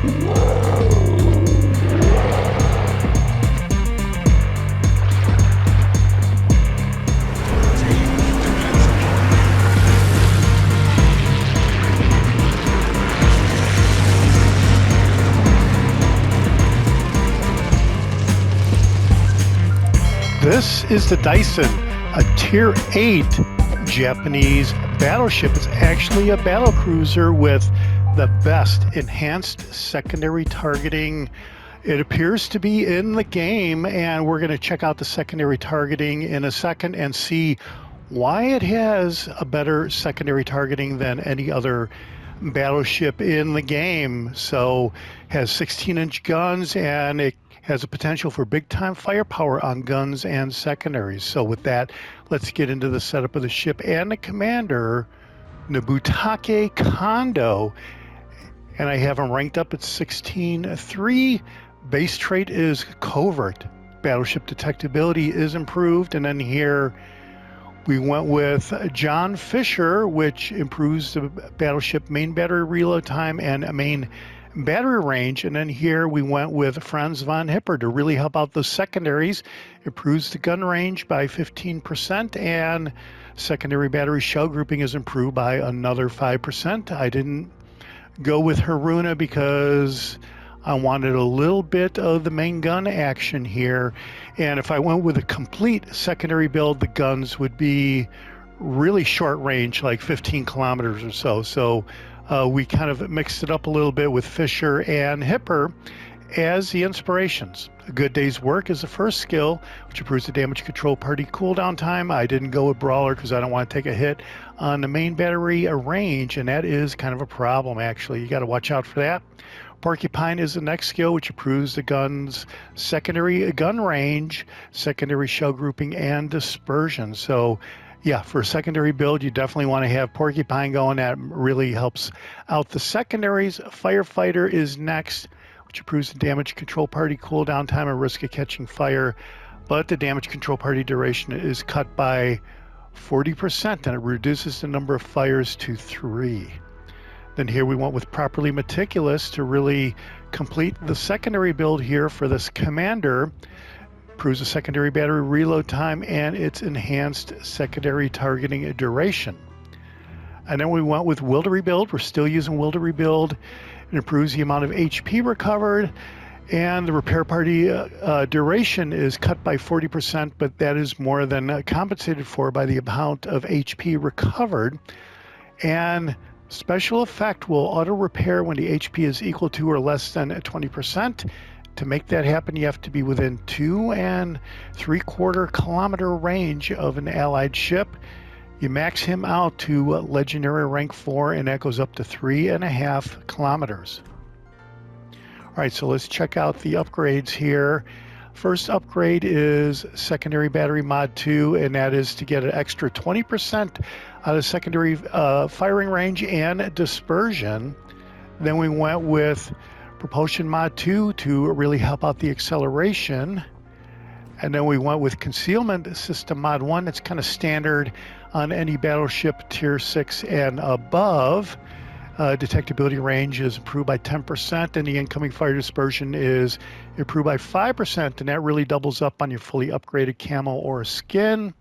This is the Daisen, a Tier 8 Japanese battleship. It's actually a battlecruiser with the best enhanced secondary targeting. It appears to be in the game, and we're going to check out the secondary targeting in a second and see why it has a better secondary targeting than any other battleship in the game. So it has 16-inch guns, and it has a potential for big-time firepower on guns and secondaries. So with that, let's get into the setup of the ship and the commander, Nobutake Kondo. And I have him ranked up at 16-3. Base trait is covert. Battleship detectability is improved. And then here we went with John Fisher, which improves the battleship main battery reload time and main battery range. And then here we went with Franz von Hipper to really help out the secondaries. Improves the gun range by 15%, and secondary battery shell grouping is improved by another 5%. I didn't go with Haruna because I wanted a little bit of the main gun action here. And if I went with a complete secondary build, the guns would be really short range, like 15 kilometers or so. So we kind of mixed it up a little bit with Fisher and Hipper as the inspirations. A good day's work is the first skill, which improves the damage control party cooldown time. I didn't go with Brawler because I don't want to take a hit on the main battery range, and that is kind of a problem, actually. You got to watch out for that. Porcupine is the next skill, which improves the gun's secondary gun range, secondary shell grouping, and dispersion. So yeah, for a secondary build, you definitely want to have Porcupine going. That really helps out the secondaries. Firefighter is next, which improves the damage control party cooldown time and risk of catching fire. But the damage control party duration is cut by 40%, and it reduces the number of fires to 3. Then here we went with Properly Meticulous to really complete the secondary build here for this commander. Improves the secondary battery reload time and its enhanced secondary targeting duration. And then we went with Will to Rebuild. We're still using Will to Rebuild. It improves the amount of HP recovered, and the repair party duration is cut by 40%, but that is more than compensated for by the amount of HP recovered. And special effect will auto repair when the HP is equal to or less than 20%. To make that happen, you have to be within 2 3/4 kilometer range of an allied ship. You max him out to legendary rank 4, and that goes up to 3.5 kilometers. All right, so let's check out the upgrades here. First upgrade is secondary battery mod 2, and that is to get an extra 20% out of secondary firing range and dispersion. Then we went with Propulsion mod 2 to really help out the acceleration. And then we went with Concealment System mod 1. It's kind of standard on any battleship tier 6 and above. Detectability range is improved by 10%, and the incoming fire dispersion is improved by 5%, and that really doubles up on your fully upgraded camo or skin.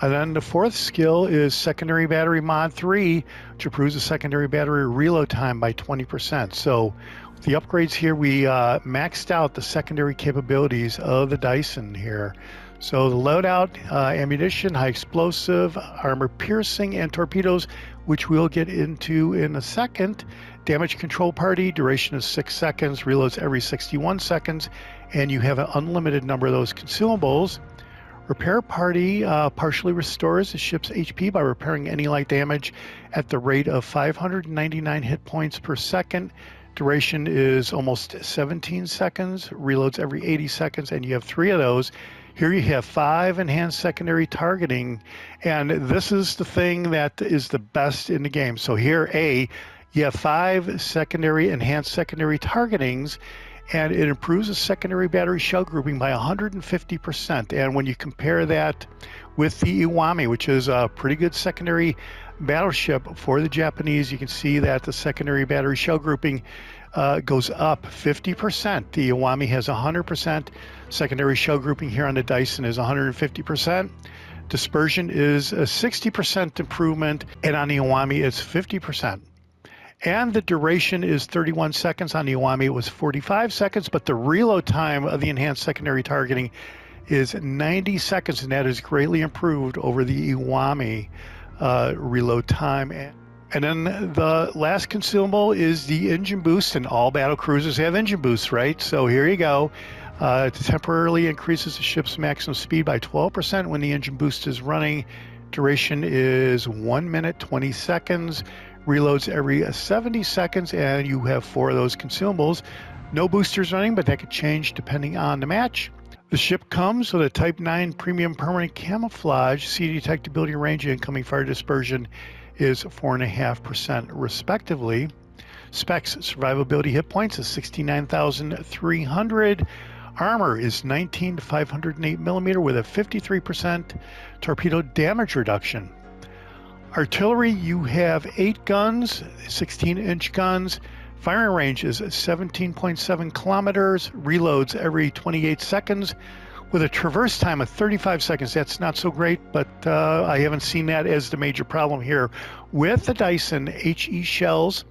And then the fourth skill is Secondary Battery mod 3, which improves the secondary battery reload time by 20%. So the upgrades here, we maxed out the secondary capabilities of the Daisen here. So the loadout, ammunition, high explosive, armor piercing, and torpedoes, which we'll get into in a second. Damage control party, duration is 6 seconds, reloads every 61 seconds, and you have an unlimited number of those consumables. Repair party partially restores the ship's HP by repairing any light damage at the rate of 599 hit points per second. Duration is almost 17 seconds, reloads every 80 seconds, and you have 3 of those. Here you have 5 enhanced secondary targeting, and this is the thing that is the best in the game. So here, you have 5 enhanced secondary targetings, and it improves the secondary battery shell grouping by 150%. And when you compare that with the Iwami, which is a pretty good secondary battleship for the Japanese, you can see that the secondary battery shell grouping goes up 50%. The Iwami has 100%. Secondary shell grouping here on the Daisen is 150%. Dispersion is a 60% improvement, and on the Iwami it's 50%. And the duration is 31 seconds. On the Iwami it was 45 seconds, but the reload time of the enhanced secondary targeting is 90 seconds, and that is greatly improved over the Iwami reload time. And then the last consumable is the engine boost, and all battle cruisers have engine boosts, right? So here you go. It temporarily increases the ship's maximum speed by 12% when the engine boost is running. Duration is 1 minute, 20 seconds. Reloads every 70 seconds, and you have 4 of those consumables. No boosters running, but that could change depending on the match. The ship comes with a Type 9 Premium Permanent Camouflage. Sea detectability range and incoming fire dispersion is 4.5% respectively. Specs: survivability hit points is 69,300. Armor is 19 to 508 millimeter with a 53% torpedo damage reduction. Artillery, you have 8 guns, 16-inch guns. Firing range is 17.7 kilometers. Reloads every 28 seconds with a traverse time of 35 seconds. That's not so great, but I haven't seen that as the major problem here. With the Daisen, HE shells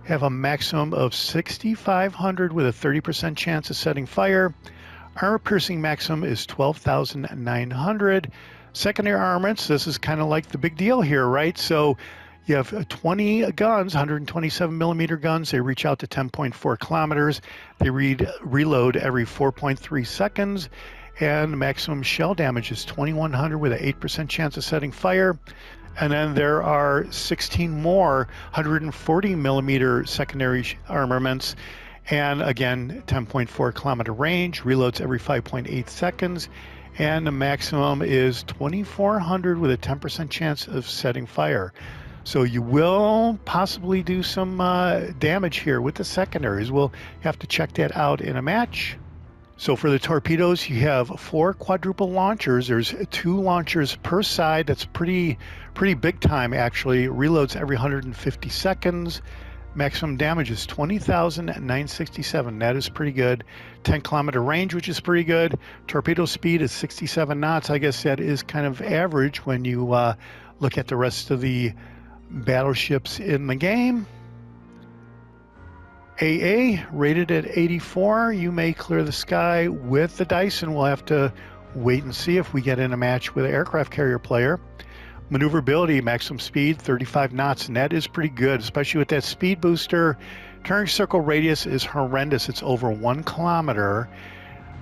have a maximum of 6,500 with a 30% chance of setting fire. Armor piercing maximum is 12,900. Secondary armaments, this is kind of like the big deal here, right? So you have 20 guns, 127 millimeter guns. They reach out to 10.4 kilometers. They reload every 4.3 seconds. And the maximum shell damage is 2,100 with an 8% chance of setting fire. And then there are 16 more 140 millimeter secondary armaments. And again, 10.4 kilometer range, reloads every 5.8 seconds. And the maximum is 2,400 with a 10% chance of setting fire. So you will possibly do some damage here with the secondaries. We'll have to check that out in a match. So for the torpedoes, you have 4 quadruple launchers. There's 2 launchers per side. That's pretty big time, actually. Reloads every 150 seconds. Maximum damage is 20,967. That is pretty good. 10-kilometer range, which is pretty good. Torpedo speed is 67 knots. I guess that is kind of average when you look at the rest of the battleships in the game. AA, rated at 84. You may clear the sky with the Daisen. We'll have to wait and see if we get in a match with an aircraft carrier player. Maneuverability, maximum speed, 35 knots, and that is pretty good, especially with that speed booster. Turning circle radius is horrendous. It's over 1 kilometer.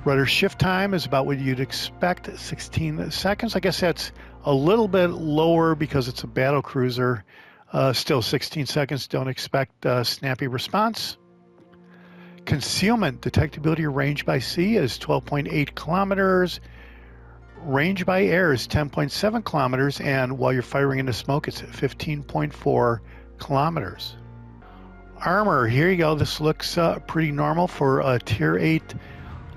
Rudder shift time is about what you'd expect, 16 seconds. I guess that's a little bit lower because it's a battle cruiser. Still 16 seconds. Don't expect a snappy response. Concealment, detectability range by sea is 12.8 kilometers. Range by air is 10.7 kilometers, and while you're firing into smoke, it's 15.4 kilometers. Armor, here you go. This looks pretty normal for a Tier 8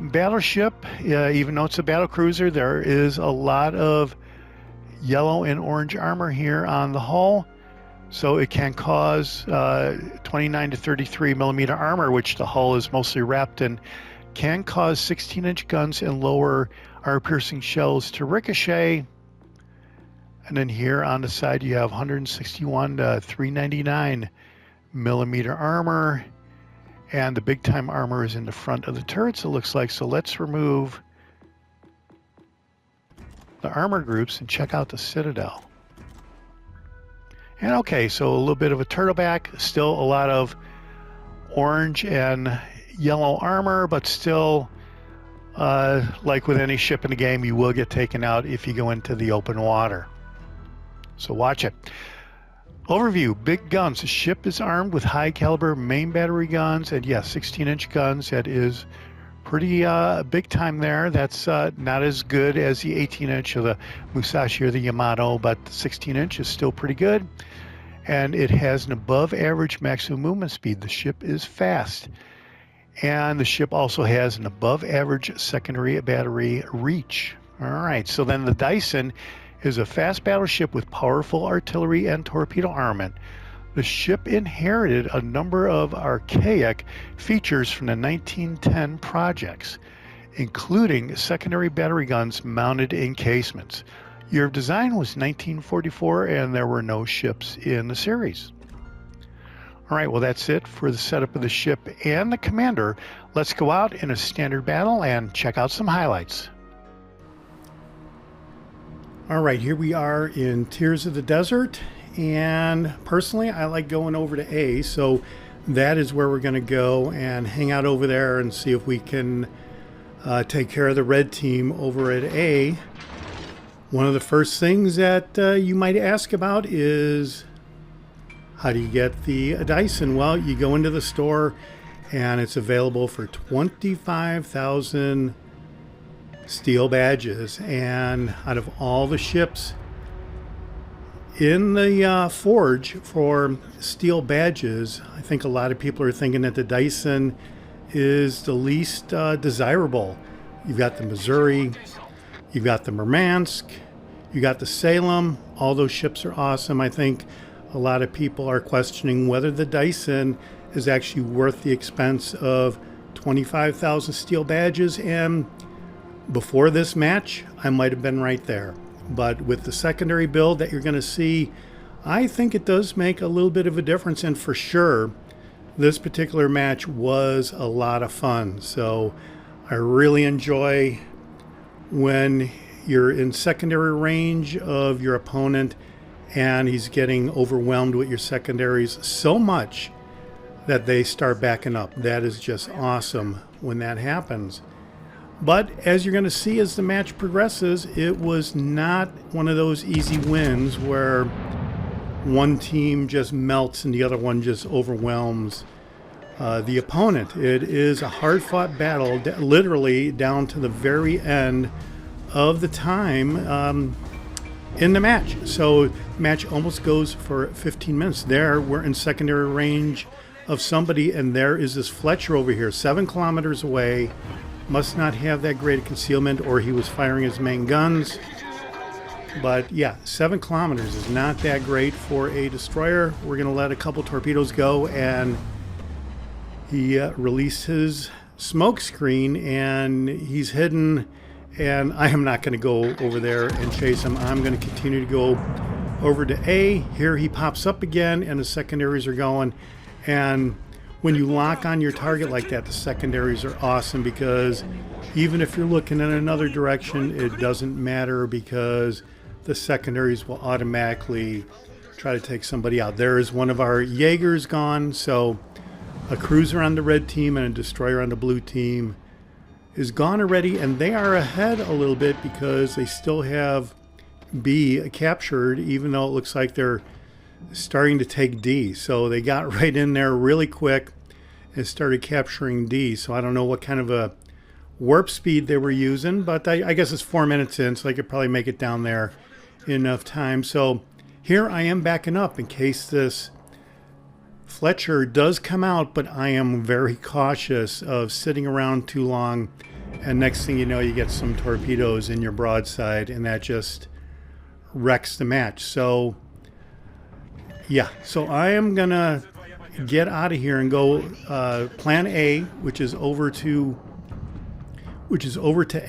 battleship. Even though it's a battle cruiser, there is a lot of yellow and orange armor here on the hull. So it can cause 29 to 33 millimeter armor, which the hull is mostly wrapped in, can cause 16-inch guns and lower armor-piercing shells to ricochet. And then here on the side, you have 161 to 399 millimeter armor. And the big-time armor is in the front of the turrets, it looks like. So let's remove the armor groups and check out the citadel. And okay, so a little bit of a turtleback, still a lot of orange and yellow armor, but still, like with any ship in the game, you will get taken out if you go into the open water. So watch it. Overview, big guns. The ship is armed with high caliber main battery guns, and yes, 16-inch guns. That is pretty big time there. That's not as good as the 18-inch of the Musashi or the Yamato, but the 16-inch is still pretty good. And it has an above average maximum movement speed. The ship is fast. And the ship also has an above average secondary battery reach. All right, so then the Daisen is a fast battleship with powerful artillery and torpedo armament. The ship inherited a number of archaic features from the 1910 projects, including secondary battery guns mounted in casements. Year of design was 1944, and there were no ships in the series. All right, well, that's it for the setup of the ship and the commander. Let's go out in a standard battle and check out some highlights. All right, here we are in Tears of the Desert, and personally, I like going over to A, so that is where we're going to go and hang out over there and see if we can take care of the red team over at A. One of the first things that you might ask about is, how do you get the Daisen? Well, you go into the store and it's available for 25,000 steel badges, and out of all the ships in the forge for steel badges, I think a lot of people are thinking that the Daisen is the least desirable. You've got the Missouri, you've got the Murmansk, you got the Salem. All those ships are awesome. I think a lot of people are questioning whether the Daisen is actually worth the expense of 25,000 steel badges, and before this match, I might have been right there. But with the secondary build that you're going to see, I think it does make a little bit of a difference. And for sure, this particular match was a lot of fun. So I really enjoy when you're in secondary range of your opponent and he's getting overwhelmed with your secondaries so much that they start backing up. That is just awesome when that happens. But as you're going to see as the match progresses, it was not one of those easy wins where one team just melts and the other one just overwhelms the opponent. It is a hard-fought battle, literally down to the very end of the time in the match. So the match almost goes for 15 minutes. There, we're in secondary range of somebody, and there is this Fletcher over here, 7 kilometers away. Must not have that great a concealment, or he was firing his main guns. But yeah, 7 kilometers is not that great for a destroyer. We're going to let a couple torpedoes go, and he released his smoke screen, and he's hidden, and I am not going to go over there and chase him. I'm going to continue to go over to A. Here he pops up again, and the secondaries are going, and when you lock on your target like that, the secondaries are awesome, because even if you're looking in another direction, it doesn't matter, because the secondaries will automatically try to take somebody out. There is one of our Jaegers gone, so a cruiser on the red team and a destroyer on the blue team is gone already, and they are ahead a little bit because they still have B captured, even though it looks like they're starting to take D. So they got right in there really quick and started capturing D. So I don't know what kind of a warp speed they were using, but I guess it's 4 minutes in, so they could probably make it down there in enough time. So here I am backing up in case this Fletcher does come out, but I am very cautious of sitting around too long, and next thing you know, you get some torpedoes in your broadside, and that just wrecks the match. So yeah, so I am gonna get out of here and go plan A, which is over to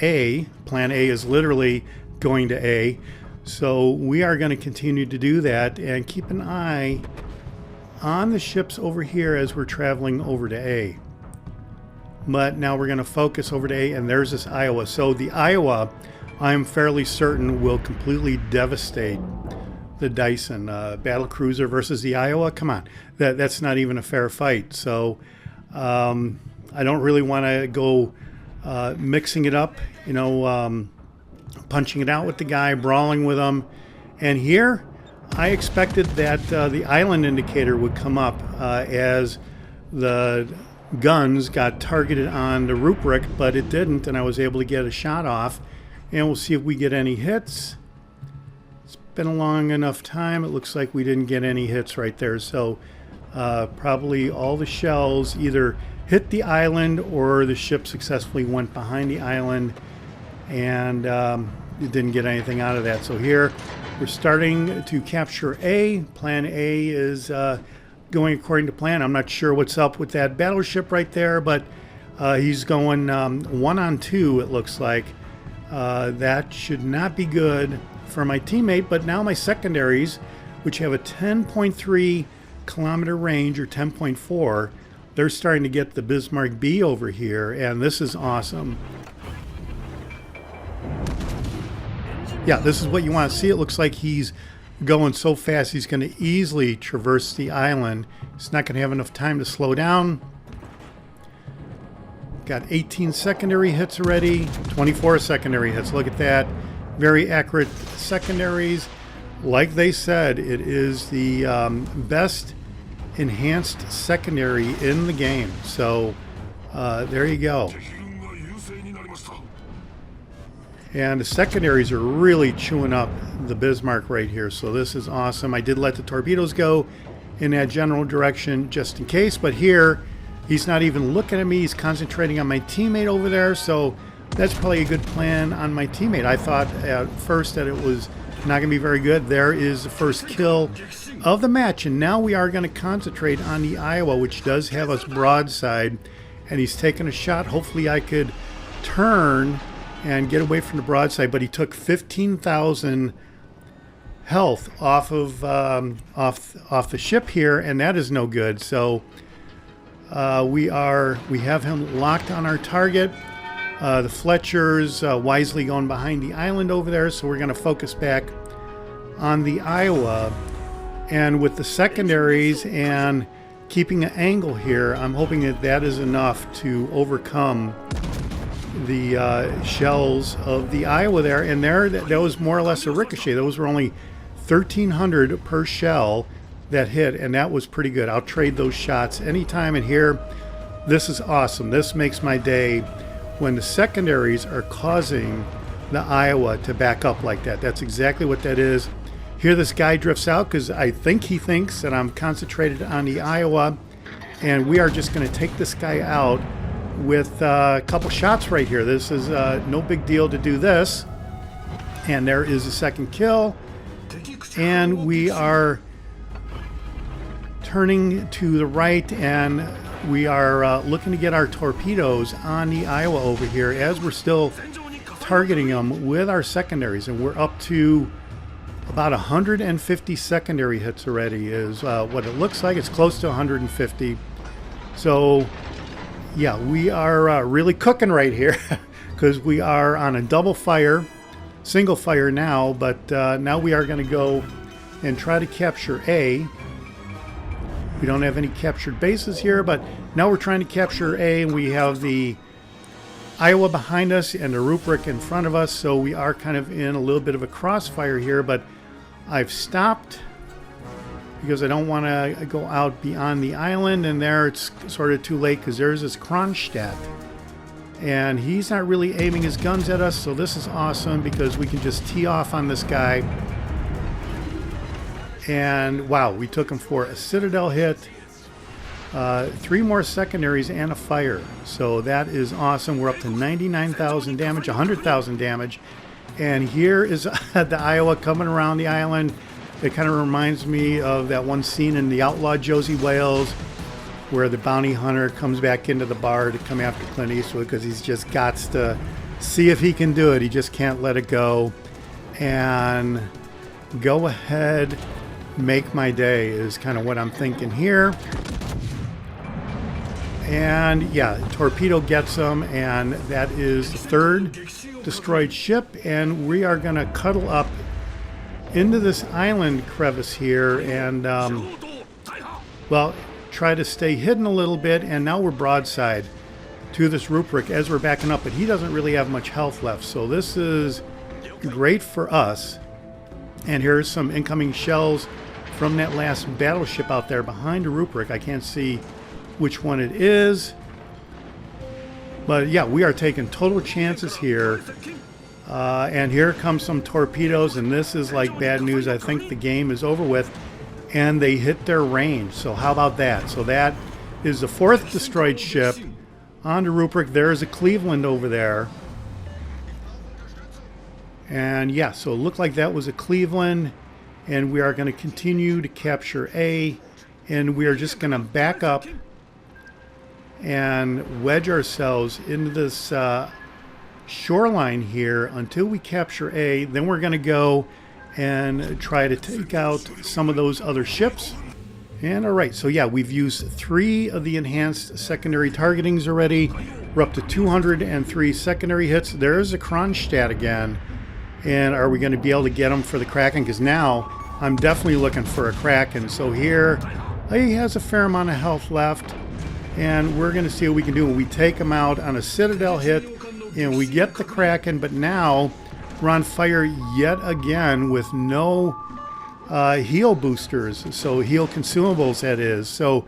A. Plan A is literally going to A. So we are going to continue to do that and keep an eye on the ships over here as we're traveling over to A. But now we're going to focus over to A, and there's this Iowa. So the Iowa, I'm fairly certain, will completely devastate the Daisen. Battlecruiser versus the Iowa, come on, that's not even a fair fight. So I don't really want to go mixing it up, punching it out with the guy, brawling with him. And here I expected that the island indicator would come up as the guns got targeted on the Rupprecht, but it didn't, and I was able to get a shot off. And we'll see if we get any hits. Been a long enough time. It looks like we didn't get any hits right there, so probably all the shells either hit the island or the ship successfully went behind the island, and it didn't get anything out of that. So here we're starting to capture A. Plan A is going according to plan. I'm not sure what's up with that battleship right there, but he's going 1 on 2, it looks like. That should not be good for my teammate, but now my secondaries, which have a 10.3 kilometer range, or 10.4, they're starting to get the Bismarck B over here, and this is awesome. Yeah, this is what you want to see. It looks like he's going so fast he's going to easily traverse the island. He's not going to have enough time to slow down. Got 18 secondary hits already, 24 secondary hits. Look at that. Very accurate secondaries. Like they said, it is the best enhanced secondary in the game. So there you go. And the secondaries are really chewing up the Bismarck right here. So this is awesome. I did let the torpedoes go in that general direction just in case. But here, he's not even looking at me. He's concentrating on my teammate over there. So that's probably a good plan on my teammate. I thought at first that it was not going to be very good. There is the first kill of the match. And now we are going to concentrate on the Iowa, which does have us broadside. And he's taking a shot. Hopefully I could turn and get away from the broadside, but he took 15,000 health off of off the ship here, and that is no good. So we have him locked on our target. The Fletcher's wisely going behind the island over there, so we're going to focus back on the Iowa. And with the secondaries and keeping an angle here, I'm hoping that that is enough to overcome the shells of the Iowa there. And there, that was more or less a ricochet. Those were only 1,300 per shell that hit, and that was pretty good. I'll trade those shots anytime. And here, this is awesome. This makes my day when the secondaries are causing the Iowa to back up like that. That's exactly what that is. Here this guy drifts out because I think he thinks that I'm concentrated on the Iowa, and we are just going to take this guy out with a couple shots right here. This is no big deal to do this. And there is a second kill. And we are turning to the right, and we are looking to get our torpedoes on the Iowa over here as we're still targeting them with our secondaries. And we're up to about 150 secondary hits already is what it looks like. It's close to 150. So yeah, we are really cooking right here because we are on a double fire, single fire now, but now we are going to go and try to capture A. We don't have any captured bases here, but now we're trying to capture A, and we have the Iowa behind us and the Rupprecht in front of us, so we are kind of in a little bit of a crossfire here, but I've stopped because I don't want to go out beyond the island, and there it's sort of too late because there's this Kronshtadt, and he's not really aiming his guns at us, so this is awesome because we can just tee off on this guy. And wow, we took him for a citadel hit, 3 more secondaries and a fire, so that is awesome. We're up to 99,000 damage, 100,000 damage, and here is the Iowa coming around the island. It kind of reminds me of that one scene in The Outlaw Josie Wales where the bounty hunter comes back into the bar to come after Clint Eastwood because he's just got to see if he can do it. He just can't let it go. And go ahead, make my day is kind of what I'm thinking here. And yeah, torpedo gets him, and that is the 3rd destroyed ship. And we are going to cuddle up into this island crevice here and well, try to stay hidden a little bit. And now we're broadside to this Rupprecht as we're backing up, but he doesn't really have much health left, so this is great for us. And here's some incoming shells from that last battleship out there behind the Rupprecht. I can't see which one it is, but yeah, we are taking total chances here. And here comes some torpedoes, and this is like bad news. I think the game is over with, and they hit their range. So how about that? So that is the 4th destroyed ship on the Rupprecht. There is a Cleveland over there. And yeah, so it looked like that was a Cleveland, and we are going to continue to capture A and we are just going to back up and wedge ourselves into this shoreline here until we capture A. Then we're going to go and try to take out some of those other ships. And all right, so yeah, we've used 3 of the enhanced secondary targetings already. We're up to 203 secondary hits. There's a Kronshtadt again. And are we going to be able to get him for the Kraken? Because now I'm definitely looking for a Kraken. So here, he has a fair amount of health left. And we're going to see what we can do. We take him out on a citadel hit, and we get the Kraken. But now we're on fire yet again with no heal boosters. So heal consumables, that is. So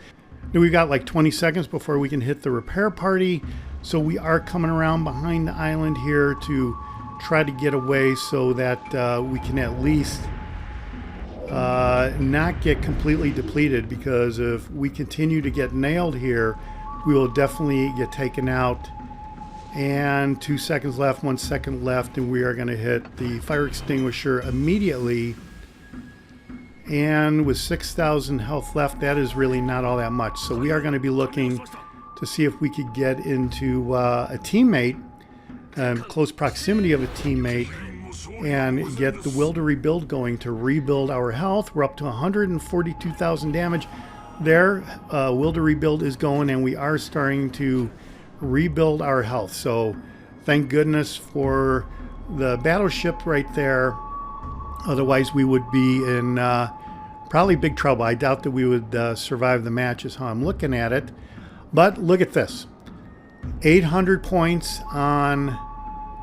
we've got like 20 seconds before we can hit the repair party. So we are coming around behind the island here to try to get away so that we can at least not get completely depleted, because if we continue to get nailed here, we will definitely get taken out. And 2 seconds left, 1 second left, and we are going to hit the fire extinguisher immediately. And with 6,000 health left, that is really not all that much. So we are going to be looking to see if we could get into a teammate, close proximity of a teammate, and get the will to rebuild going to rebuild our health. We're up to 142,000 damage. There, will to rebuild is going, and we are starting to rebuild our health. So thank goodness for the battleship right there. Otherwise, we would be in probably big trouble. I doubt that we would survive the match is how I'm looking at it. But look at this. 800 points on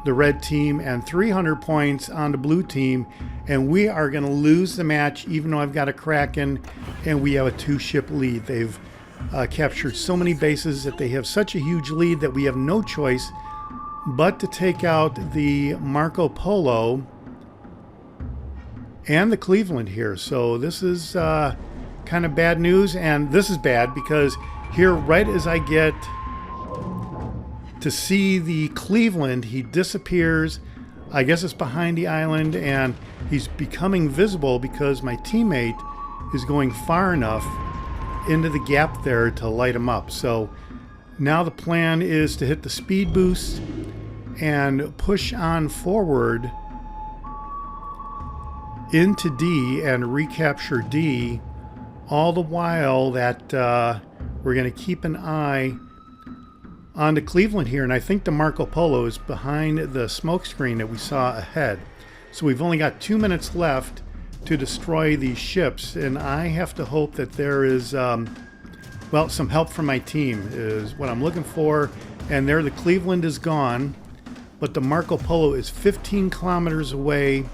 the red team and 300 points on the blue team. And we are going to lose the match, even though I've got a Kraken and we have a 2-ship lead. They've captured so many bases that they have such a huge lead that we have no choice but to take out the Marco Polo and the Cleveland here. So this is kind of bad news, and this is bad because here, right as I get to see the Cleveland, he disappears. I guess it's behind the island, and he's becoming visible because my teammate is going far enough into the gap there to light him up. So now the plan is to hit the speed boost and push on forward into D and recapture D, all the while that we're going to keep an eye on the Cleveland here. And I think the Marco Polo is behind the smoke screen that we saw ahead. So we've only got 2 minutes left to destroy these ships, and I have to hope that there is well, some help from my team is what I'm looking for. And there, the Cleveland is gone, but the Marco Polo is 15 kilometers away,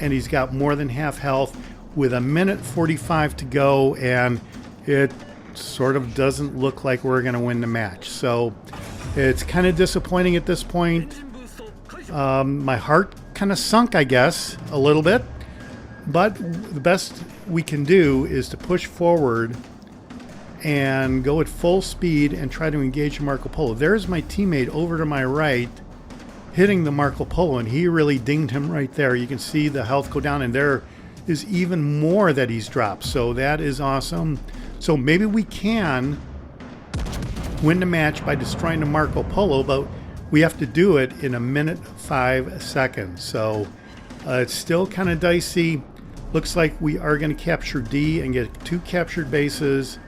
and he's got more than half health with 1:45 to go, and it sort of doesn't look like we're going to win the match. So it's kind of disappointing at this point. My heart kind of sunk, I guess, a little bit, but the best we can do is to push forward and go at full speed and try to engage Marco Polo. There's my teammate over to my right hitting the Marco Polo, and he really dinged him right there. You can see the health go down, and there is even more that he's dropped. So that is awesome. So maybe we can win the match by destroying the Marco Polo, but we have to do it in 1:05. So it's still kind of dicey. Looks like we are going to capture D and get 2 captured bases.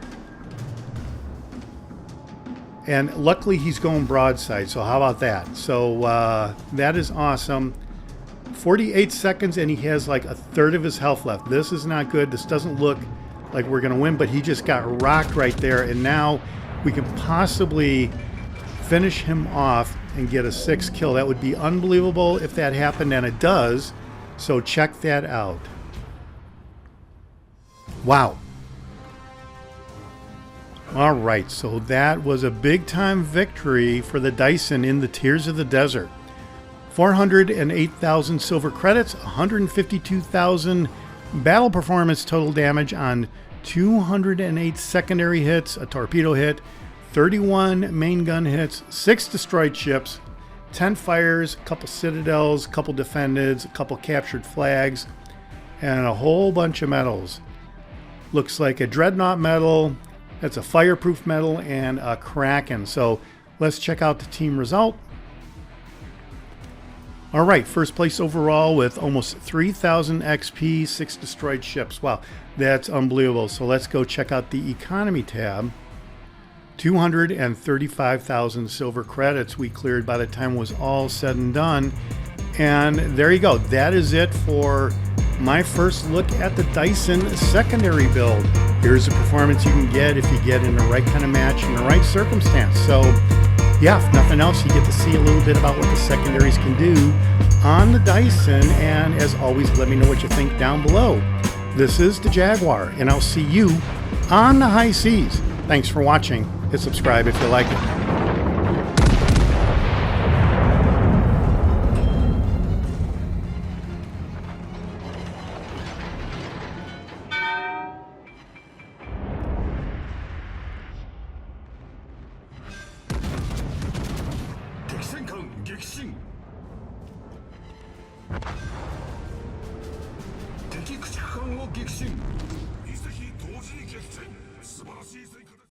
And luckily he's going broadside, so how about that? So that is awesome. 48 seconds, and he has like a third of his health left. This is not good. This doesn't look like we're going to win, but he just got rocked right there, and now we can possibly finish him off and get a 6 kill. That would be unbelievable if that happened, and it does. So check that out. Wow. All right, so that was a big-time victory for the Daisen in the Tears of the Desert. 408,000 silver credits, 152,000 battle performance total damage on 208 secondary hits, a torpedo hit, 31 main gun hits, 6 destroyed ships, 10 fires, a couple citadels, a couple defendeds, a couple captured flags, and a whole bunch of medals. looks like a Dreadnaught medal, that's a Fireproof medal, and a Kraken. So let's check out the team result. All right, first place overall with almost 3,000 XP, 6 destroyed ships. Wow, that's unbelievable. So let's go check out the economy tab. 235,000 silver credits we cleared by the time it was all said and done. And there you go. That is it for my first look at the Daisen secondary build. Here's the performance you can get if you get in the right kind of match in the right circumstance. So yeah, if nothing else, you get to see a little bit about what the secondaries can do on the Daisen. And as always, let me know what you think down below. This is the Jaguar, and I'll see you on the high seas. Thanks for watching. Hit subscribe if you like it.敵駆逐艦を撃沈。